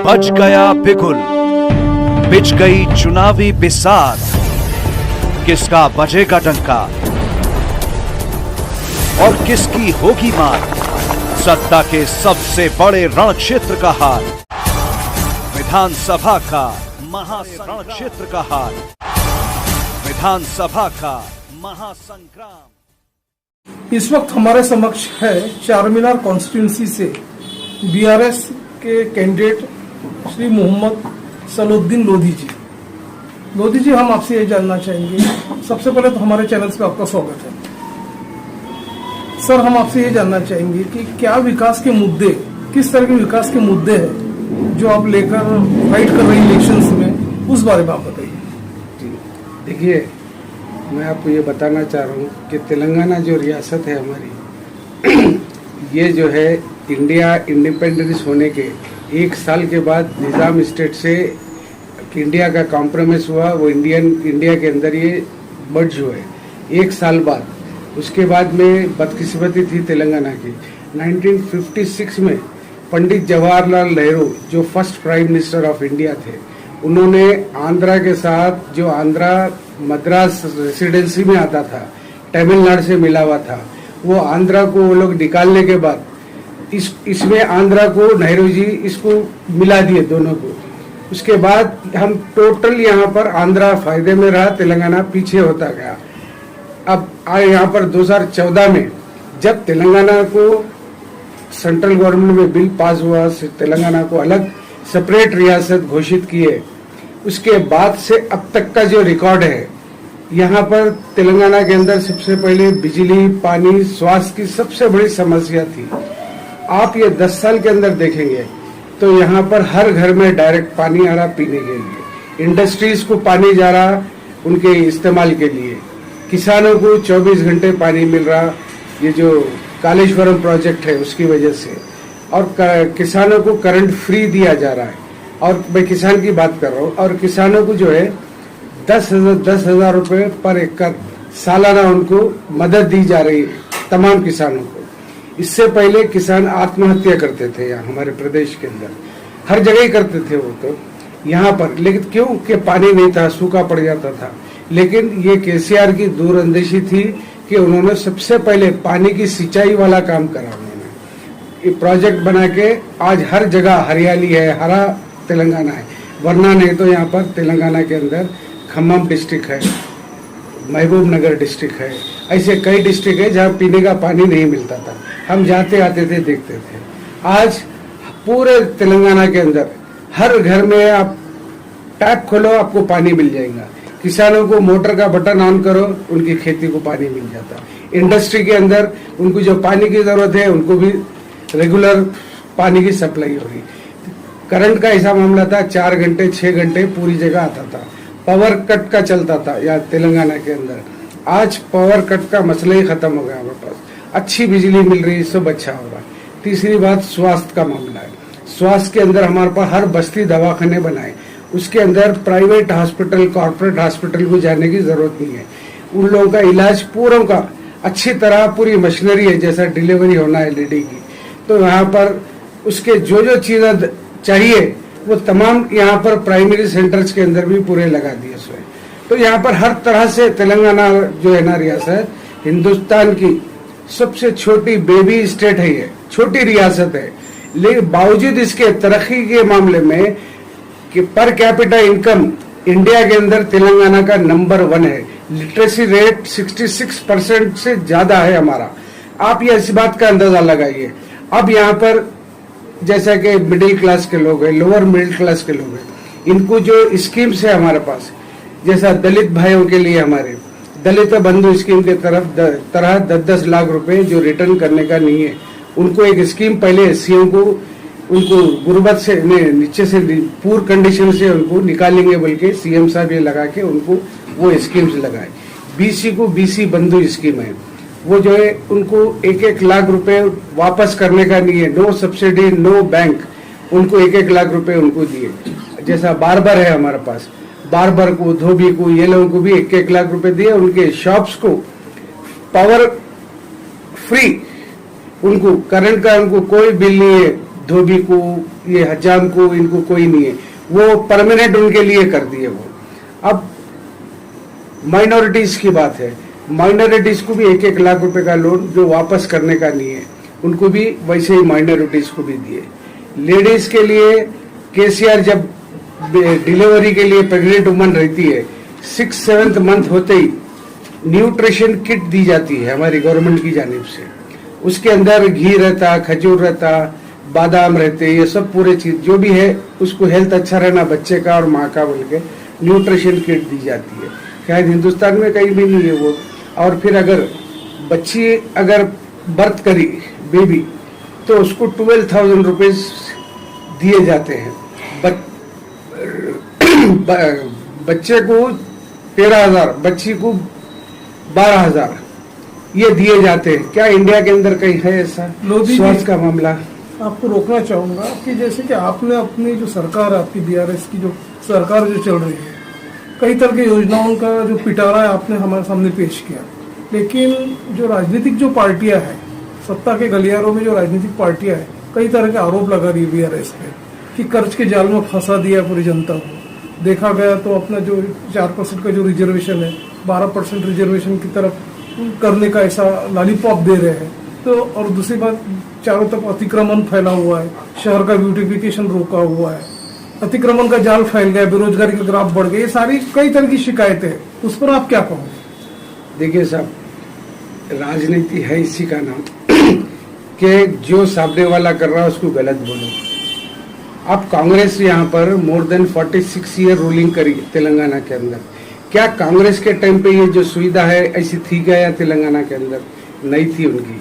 बज गया बिगुल, बिछ गई चुनावी बिसात, किसका बजेगा डंका और किसकी होगी मात। सत्ता के सबसे बड़े रण क्षेत्र का हाल, विधानसभा का महारण क्षेत्र का हाल, विधानसभा का महासंग्राम। इस वक्त हमारे समक्ष है चारमीनार कॉन्स्टिट्यूंसी से बीआरएस के कैंडिडेट श्री मोहम्मद सलाउद्दीन लोधी जी। लोधी जी, हम आपसे ये जानना चाहेंगे, सबसे पहले तो हमारे चैनल पे आपका स्वागत है। सर, हम आपसे ये जानना चाहेंगे कि क्या विकास के मुद्दे, किस तरह के विकास के मुद्दे हैं जो आप लेकर फाइट कर रहे हैं इलेक्शंस में, उस बारे में आप बताइए। देखिए, मैं आपको ये बताना चाह रहा हूँ कि तेलंगाना जो रियासत है हमारी ये जो है इंडिया इंडिपेंडेंस होने के 1 साल के बाद निज़ाम स्टेट से इंडिया का कॉम्प्रोमाइज हुआ, वो इंडिया के अंदर ये मर्ज हुए 1 साल बाद। उसके बाद में बदकिस्मती थी तेलंगाना की। 1956 में पंडित जवाहरलाल नेहरू जो first prime minister of India थे, उन्होंने आंध्रा के साथ, जो आंध्रा मद्रास रेसिडेंसी में आता था, तमिलनाडु से मिला हुआ था, वो आंध्रा को वो लोग निकालने के बाद इसमें आंध्रा को नेहरू जी इसको मिला दिए दोनों को। उसके बाद हम टोटल यहाँ पर आंध्रा फायदे में रहा, तेलंगाना पीछे होता गया। अब यहाँ पर 2014 में जब तेलंगाना को सेंट्रल गवर्नमेंट में बिल पास हुआ, तेलंगाना को अलग सेपरेट रियासत घोषित किए, उसके बाद से अब तक का जो रिकॉर्ड है, यहाँ पर तेलंगाना के अंदर सबसे पहले बिजली, पानी, स्वास्थ्य की सबसे बड़ी समस्या थी। आप ये 10 साल के अंदर देखेंगे तो यहाँ पर हर घर में डायरेक्ट पानी आ रहा पीने के लिए, इंडस्ट्रीज को पानी जा रहा उनके इस्तेमाल के लिए, किसानों को 24 घंटे पानी मिल रहा, ये जो कालेश्वरम प्रोजेक्ट है उसकी वजह से, और किसानों को करंट फ्री दिया जा रहा है। और मैं किसान की बात कर रहा हूँ, और किसानों को जो है 10,000 रुपये पर एकड़ सालाना उनको मदद दी जा रही है तमाम किसानों को। इससे पहले किसान आत्महत्या करते थे यहाँ हमारे प्रदेश के अंदर, हर जगह ही करते थे वो तो यहाँ पर, लेकिन क्यों कि पानी नहीं था, सूखा पड़ जाता था। लेकिन ये केसीआर की दूरअंदेशी थी कि उन्होंने सबसे पहले पानी की सिंचाई वाला काम करा। उन्होंने ये प्रोजेक्ट बना के आज हर जगह हरियाली है, हरा तेलंगाना है। वरना नहीं तो यहाँ पर तेलंगाना के अंदर खम्मम डिस्ट्रिक्ट है, महबूब नगर डिस्ट्रिक्ट है, ऐसे कई डिस्ट्रिक्ट है जहाँ पीने का पानी नहीं मिलता था। हम जाते आते थे, देखते थे। आज पूरे तेलंगाना के अंदर हर घर में आप टैप खोलो, आपको पानी मिल जाएगा। किसानों को मोटर का बटन ऑन करो, उनकी खेती को पानी मिल जाता। इंडस्ट्री के अंदर उनको जो पानी की जरूरत है, उनको भी रेगुलर पानी की सप्लाई हो रही। करंट का ऐसा मामला था, 4 घंटे 6 घंटे पूरी जगह आता था। पावर कट का चलता था यहाँ तेलंगाना के अंदर। आज पावर कट का मसला ही खत्म हो गया हमारे पास, अच्छी बिजली मिल रही, सब अच्छा हो रहा है। तीसरी बात स्वास्थ्य का मामला है। स्वास्थ्य के अंदर हमारे पास हर बस्ती दवाखाने बनाए, उसके अंदर प्राइवेट हॉस्पिटल, कॉर्पोरेट हॉस्पिटल को जाने की जरूरत नहीं है। उन लोगों का इलाज पूरा का अच्छी तरह, पूरी मशीनरी है, जैसा डिलीवरी होना है लेडी की, तो यहाँ पर उसके जो जो चीजें चाहिए वो तमाम यहाँ पर प्राइमरी सेंटर्स के अंदर भी पूरे लगा दिए उसमें। तो यहाँ पर हर तरह से तेलंगाना जो है ना रियासत, हिंदुस्तान की सबसे छोटी बेबी स्टेट है, ये छोटी रियासत है, लेकिन बावजूद इसके तरक्की के मामले में कि पर कैपिटा इनकम इंडिया के अंदर तेलंगाना का नंबर 1 है। लिटरेसी रेट 66% से ज्यादा है हमारा। आप ये इस बात का अंदाजा लगाइए। अब यहाँ पर जैसा कि मिडिल क्लास के लोग हैं, लोअर मिडिल क्लास के लोग हैं, इनको जो स्कीम्स है हमारे पास, जैसा दलित भाइयों के लिए हमारे दलित बंधु स्कीम के तरह 10-10 लाख रुपए जो रिटर्न करने का नहीं है, उनको एक स्कीम पहले सीएम को, उनको गुर्बत से नीचे से पूर कंडीशन से उनको निकालेंगे बोल के सीएम साहब ये लगा के उनको वो स्कीम्स लगाए। बीसी को बीसी बंधु स्कीम है, वो जो है उनको 1-1 लाख रुपए वापस करने का नहीं है, नो सब्सिडी नो बैंक, उनको 1-1 लाख रुपए उनको दिए। जैसा बार्बर है हमारे पास, बार्बर को, धोबी को, ये लोगों को भी 1-1 लाख रुपए दिए। उनके शॉप्स को पावर फ्री, उनको करंट का उनको कोई बिल नहीं है, धोबी को, ये हजाम को, इनको कोई नहीं है, वो परमानेंट उनके लिए कर दिए वो। अब माइनॉरिटीज की बात है, माइनॉरिटीज को भी 1-1 लाख रुपए का लोन जो वापस करने का नहीं है, उनको भी वैसे ही माइनॉरिटीज को भी दिए। लेडीज के लिए केसीआर जब डिलीवरी के लिए प्रेग्नेंट वुमन रहती है, 6-7 मंथ होते ही न्यूट्रिशन किट दी जाती है हमारी गवर्नमेंट की जानिब से। उसके अंदर घी रहता, खजूर रहता, बादाम रहते, ये सब पूरे चीज जो भी है उसको हेल्थ अच्छा रहना बच्चे का और माँ का बोल के न्यूट्रिशन किट दी जाती है। शायद हिंदुस्तान में कहीं भी नहीं है वो। और फिर अगर बच्ची अगर बर्थ करी बेबी तो उसको 12,000 रुपीज दिए जाते हैं। बच्चे को 13,000, बच्ची को 12,000 ये दिए जाते हैं। क्या इंडिया के अंदर कहीं है ऐसा स्वास्थ्य का मामला? आपको रोकना चाहूंगा कि जैसे कि आपने अपनी जो सरकार है, आपकी बीआरएस की जो सरकार जो चल रही है, कई तरह की योजनाओं का जो पिटारा है आपने हमारे सामने पेश किया, लेकिन जो राजनीतिक जो पार्टियां हैं, सत्ता के गलियारों में जो राजनीतिक पार्टियां हैं, कई तरह के आरोप लगा रही है बीआरएस पे कि कर्ज के जाल में फंसा दिया पूरी जनता को। देखा गया तो अपना जो 4% का जो रिजर्वेशन है, 12% रिजर्वेशन की तरफ करने का ऐसा लॉलीपॉप दे रहे हैं। तो और दूसरी बात, चारों तरफ अतिक्रमण फैला हुआ है, शहर का ब्यूटिफिकेशन रोका हुआ है, अतिक्रमण का जाल फैल गया, बेरोजगारी का ग्राफ बढ़ गया, ये सारी कई तरह की शिकायतें हैं। उस पर आप क्या कहोगे? देखिए साहब, राजनीति है इसी का नाम कि जो सामने वाला कर रहा है उसको गलत बोलो। अब कांग्रेस यहाँ पर मोर देन 46 ईयर रूलिंग करी तेलंगाना के अंदर। क्या कांग्रेस के टाइम पे ये जो सुविधा है ऐसी थी क्या या तेलंगाना के अंदर? नहीं थी उनकी।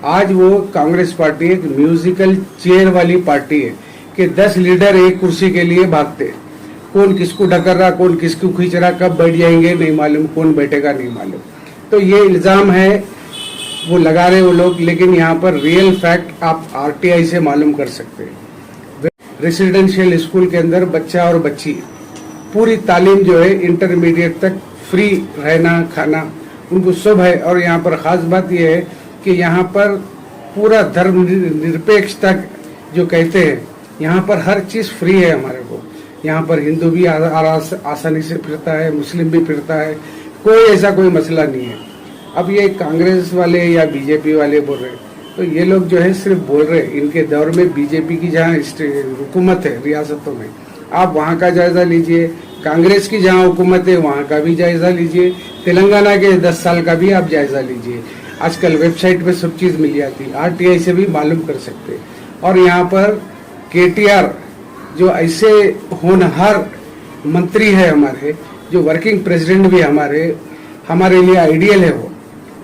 आज वो कांग्रेस पार्टी एक म्यूजिकल चेयर वाली पार्टी है कि 10 लीडर एक कुर्सी के लिए भागते, कौन किसको ढकर रहा, कौन किसको खींच रहा, कब बैठ जाएंगे नहीं मालूम, कौन बैठेगा नहीं मालूम। तो ये इल्जाम है वो लगा रहे वो लोग, लेकिन यहाँ पर रियल फैक्ट आप आरटीआई से मालूम कर सकते हैं। रेसिडेंशियल स्कूल के अंदर बच्चा और बच्ची पूरी तालीम जो है इंटरमीडिएट तक फ्री रहना खाना उनको सब है। और यहाँ पर खास बात यह है कि यहाँ पर पूरा धर्म निरपेक्षता जो कहते हैं, यहाँ पर हर चीज फ्री है हमारे को। यहाँ पर हिंदू भी आसानी से फिरता है, मुस्लिम भी फिरता है, कोई ऐसा कोई मसला नहीं है। अब ये कांग्रेस वाले या बीजेपी वाले बोल रहे हैं, तो ये लोग जो है सिर्फ बोल रहे हैं। इनके दौर में बीजेपी की जहाँ हुकूमत है रियासतों में, आप वहाँ का जायजा लीजिए, कांग्रेस की जहाँ हुकूमत है वहाँ का भी जायजा लीजिए, तेलंगाना के 10 साल का भी आप जायजा लीजिए। आजकल वेबसाइट पे सब चीज मिल जाती है, आरटीआई से भी मालूम कर सकते हैं। और यहाँ पर केटीआर जो ऐसे होनहार मंत्री है हमारे, जो वर्किंग प्रेसिडेंट भी हमारे लिए आइडियल है, वो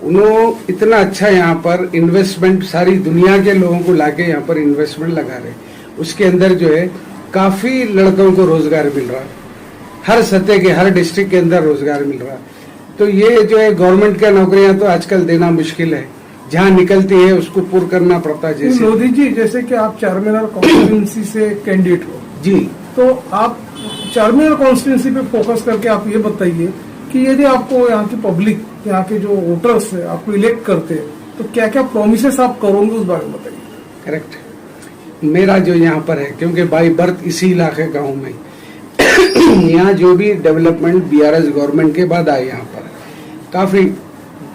उन्होंने इतना अच्छा यहाँ पर इन्वेस्टमेंट सारी दुनिया के लोगों को लाके यहाँ पर इन्वेस्टमेंट लगा रहे। उसके अंदर जो है काफी लड़कों को रोजगार मिल रहा, हर सतह के हर डिस्ट्रिक्ट के अंदर रोजगार मिल रहा। तो ये जो है गवर्नमेंट का नौकरियां तो आजकल देना मुश्किल है, जहाँ निकलती है उसको पूर्ण करना पड़ता है। जैसे मोदी जी, जैसे कि आप चारमीनार कॉन्स्टिट्यूंसी से कैंडिडेट हो जी, तो आप चारमीनार कॉन्स्टिट्यूंसी पे फोकस करके आप ये बताइए कि यदि आपको यहाँ की पब्लिक, यहाँ के जो वोटर्स है आपको इलेक्ट करते हैं, तो क्या क्या प्रोमिसेस आप करोगे उस बारे में बताइए। करेक्ट। मेरा जो यहाँ पर है, क्योंकि बाई बर्थ इसी इलाके का हूँ मैं, यहाँ जो भी डेवलपमेंट बीआरएस गवर्नमेंट के बाद आए, यहाँ पर काफी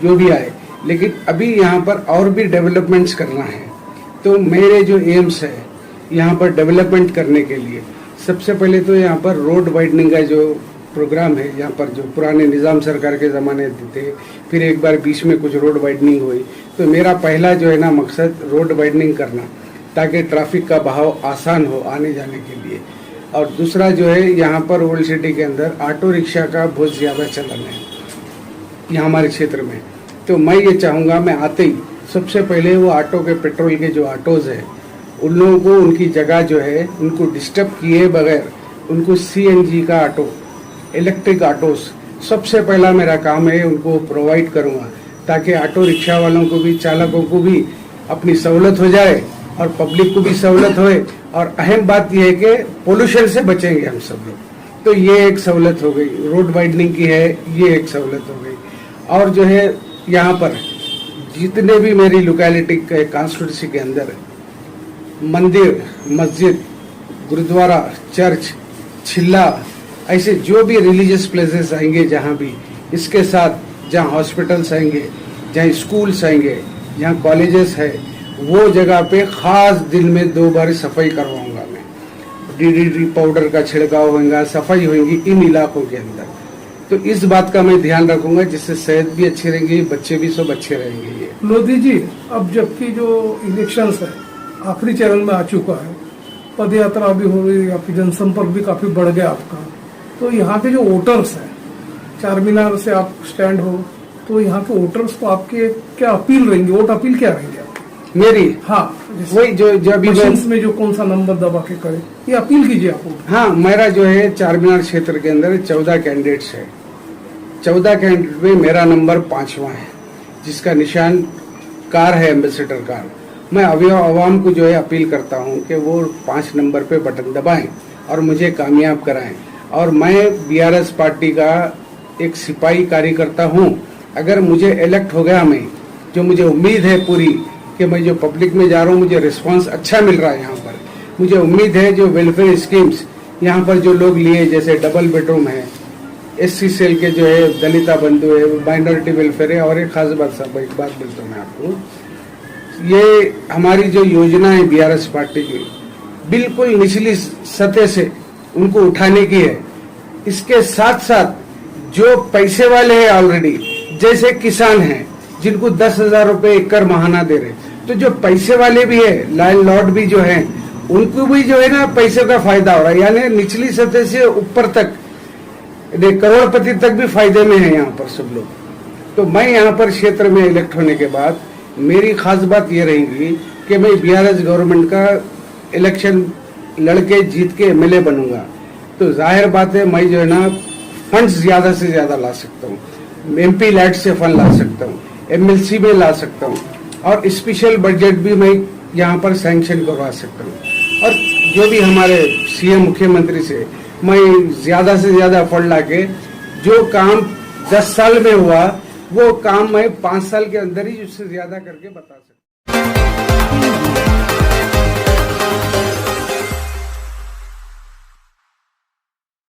जो भी आए, लेकिन अभी यहाँ पर और भी डेवलपमेंट्स करना है। तो मेरे जो एम्स है यहाँ पर डेवलपमेंट करने के लिए, सबसे पहले तो यहाँ पर रोड वाइडनिंग का जो प्रोग्राम है, यहाँ पर जो पुराने निजाम सरकार के ज़माने थे, फिर एक बार बीच में कुछ रोड वाइडनिंग हुई, तो मेरा पहला जो है ना मकसद रोड वाइडनिंग करना, ताकि ट्रैफिक का बहाव आसान हो आने जाने के लिए। और दूसरा जो है यहाँ पर ओल्ड सिटी के अंदर ऑटो रिक्शा का बहुत ज़्यादा चलन है यहाँ हमारे क्षेत्र में। तो मैं ये चाहूँगा, मैं आते ही सबसे पहले वो ऑटो के पेट्रोल के जो ऑटोज़ है उन लोगों को उनकी जगह जो है उनको डिस्टर्ब किए बगैर उनको सीएनजी का ऑटो, इलेक्ट्रिक ऑटोस सबसे पहला मेरा काम है उनको प्रोवाइड करूँगा, ताकि ऑटो रिक्शा वालों को भी, चालकों को भी अपनी सहूलत हो जाए और पब्लिक को भी सहूलत होए। और अहम बात यह है कि पोल्यूशन से बचेंगे हम सब लोग। तो ये एक सहूलत हो गई, रोड वाइडनिंग की है, ये एक सहूलत हो गई। और जो है यहाँ पर जितने भी मेरी लोकेलिटी के कॉन्स्टिट्यूंसी के अंदर मंदिर, मस्जिद, गुरुद्वारा, चर्च, छिल्ला, ऐसे जो भी रिलीजियस प्लेसेस आएंगे जहाँ भी, इसके साथ जहाँ हॉस्पिटल्स आएंगे, जहाँ स्कूल्स आएंगे, जहाँ कॉलेजेस है, वो जगह पे खास दिन में 2 बार सफाई करवाऊंगा मैं। DDT पाउडर का छिड़काव होगा, सफाई होगी इन इलाकों के अंदर। तो इस बात का मैं ध्यान रखूंगा, जिससे सेहत भी अच्छी रहेगी, बच्चे भी सब अच्छे रहेंगे। ये लोधी जी, अब जबकि जो इलेक्शंस है आखिरी चरण में आ चुका है, पद यात्रा भी हो रही है, आपकी जनसंपर्क भी काफी बढ़ गया आपका, तो यहाँ के जो वोटर्स हैं, चार मीनार से आप स्टैंड हो, तो यहाँ के वोटर्स को आपके क्या अपील रहेंगे, वोट अपील क्या रहेंगे आपकी? मेरी, हाँ, वही जो अभी मशीन्स में जो कौन सा नंबर दबा के करे, ये अपील कीजिए आप। हाँ, मेरा जो है चार मीनार क्षेत्र के अंदर 14 कैंडिडेट्स है। 14 कैंडिडेट में मेरा नंबर 5वां है, जिसका निशान कार है, एम्बेसडर कार। मैं अवाम को जो है अपील करता हूँ कि वो 5 नंबर पे बटन दबाएं और मुझे कामयाब कराएं। और मैं BRS पार्टी का एक सिपाही कार्यकर्ता हूँ। अगर मुझे इलेक्ट हो गया, मैं जो मुझे उम्मीद है पूरी कि मैं जो पब्लिक में जा रहा हूँ, मुझे रिस्पांस अच्छा मिल रहा है यहाँ पर। मुझे उम्मीद है जो वेलफेयर स्कीम्स यहाँ पर जो लोग लिए, जैसे डबल बेडरूम है, SC सेल के जो है दलिता बंधु है, माइनॉरिटी वेलफेयर है, और एक खास बात एक बात बोलता हूँ मैं आपको, ये हमारी जो योजना है BRS पार्टी की, बिल्कुल निचली सतह से उनको उठाने की है। इसके साथ साथ जो पैसे वाले हैं ऑलरेडी, जैसे किसान हैं जिनको 10,000 रुपए एकड़ महाना दे रहे, तो जो पैसे वाले भी है, लैंडलॉर्ड भी जो है, उनको भी जो है ना पैसे का फायदा हो रहा है। यानी निचली सतह से ऊपर तक, करोड़पति तक भी फायदे में है यहाँ पर सब लोग। तो मैं यहाँ पर क्षेत्र में इलेक्ट होने के बाद मेरी खास बात ये रहेगी कि मैं BRS गवर्नमेंट का इलेक्शन लड़के जीत के MLA बनूंगा। तो जाहिर बात है, मैं जो है ना फंड्स ज्यादा से ज्यादा ला सकता हूँ, MP लैट से फंड ला सकता हूँ, MLC में ला सकता हूँ, और स्पेशल बजट भी मैं यहाँ पर सैंक्शन करवा सकता हूँ। और जो भी हमारे CM मुख्यमंत्री से मैं ज्यादा से ज्यादा फंड लाके जो काम 10 साल में हुआ, वो काम मैं 5 साल के अंदर ही उससे ज्यादा करके बता सकता हूँ।